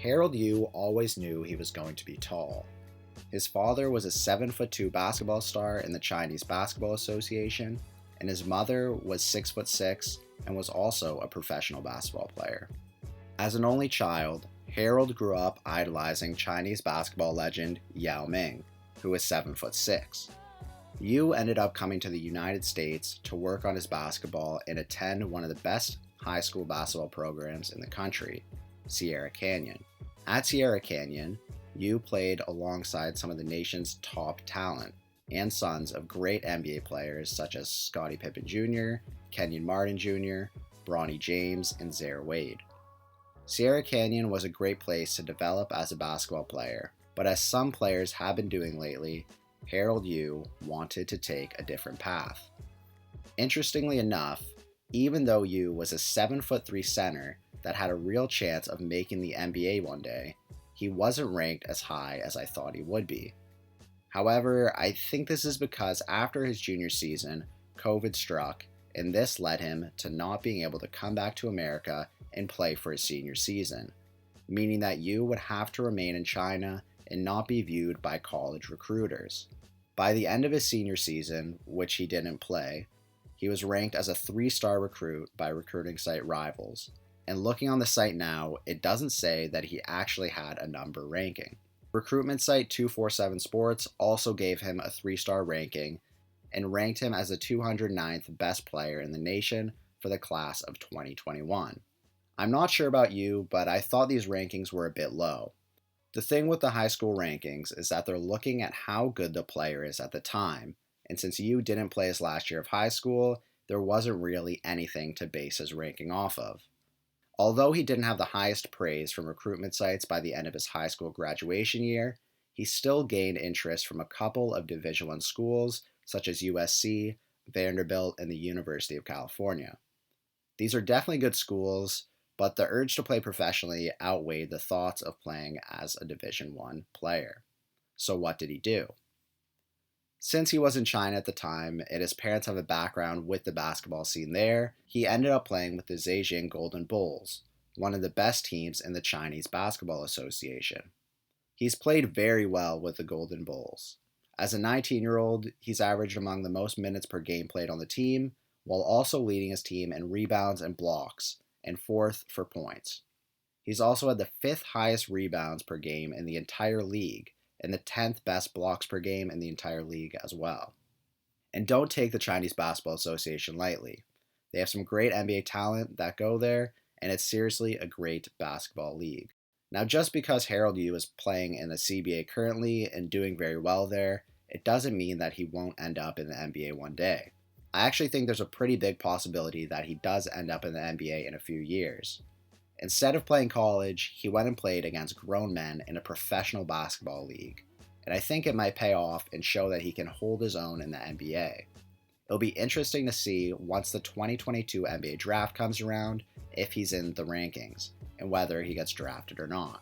Harold Yu always knew he was going to be tall. His father was a 7'2" basketball star in the Chinese Basketball Association, and his mother was 6'6" and was also a professional basketball player. As an only child, Harold grew up idolizing Chinese basketball legend Yao Ming, who was 7'6". Yu ended up coming to the United States to work on his basketball and attend one of the best high school basketball programs in the country, Sierra Canyon. At Sierra Canyon, Yu played alongside some of the nation's top talent and sons of great NBA players such as Scottie Pippen Jr., Kenyon Martin Jr., Bronny James, and Zaire Wade. Sierra Canyon was a great place to develop as a basketball player, but as some players have been doing lately, Harold Yu wanted to take a different path. Interestingly enough, even though Yu was a 7'3" center that had a real chance of making the NBA one day, he wasn't ranked as high as I thought he would be. However, I think this is because after his junior season, COVID struck, and this led him to not being able to come back to America and play for his senior season, meaning that Yu would have to remain in China and not be viewed by college recruiters. By the end of his senior season, which he didn't play, he was ranked as a 3-star recruit by recruiting site Rivals, and looking on the site now, it doesn't say that he actually had a number ranking. Recruitment site 247 Sports also gave him a 3-star ranking and ranked him as the 209th best player in the nation for the class of 2021. I'm not sure about you, but I thought these rankings were a bit low. The thing with the high school rankings is that they're looking at how good the player is at the time, and since Yu didn't play his last year of high school, there wasn't really anything to base his ranking off of. Although he didn't have the highest praise from recruitment sites by the end of his high school graduation year, he still gained interest from a couple of Division I schools such as USC, Vanderbilt, and the University of California. These are definitely good schools, but the urge to play professionally outweighed the thoughts of playing as a Division I player. So what did he do? Since he was in China at the time, and his parents have a background with the basketball scene there, he ended up playing with the Zhejiang Golden Bulls, one of the best teams in the Chinese Basketball Association. He's played very well with the Golden Bulls. As a 19-year-old, he's averaged among the most minutes per game played on the team, while also leading his team in rebounds and blocks, and 4th for points. He's also had the 5th highest rebounds per game in the entire league, and the 10th best blocks per game in the entire league as well. And don't take the Chinese Basketball Association lightly. They have some great NBA talent that go there, and it's seriously a great basketball league. Now, just because Harold Yu is playing in the CBA currently and doing very well there, it doesn't mean that he won't end up in the NBA one day. I actually think there's a pretty big possibility that he does end up in the NBA in a few years. Instead of playing college, he went and played against grown men in a professional basketball league, and I think it might pay off and show that he can hold his own in the NBA. It'll be interesting to see once the 2022 NBA draft comes around if he's in the rankings, and whether he gets drafted or not.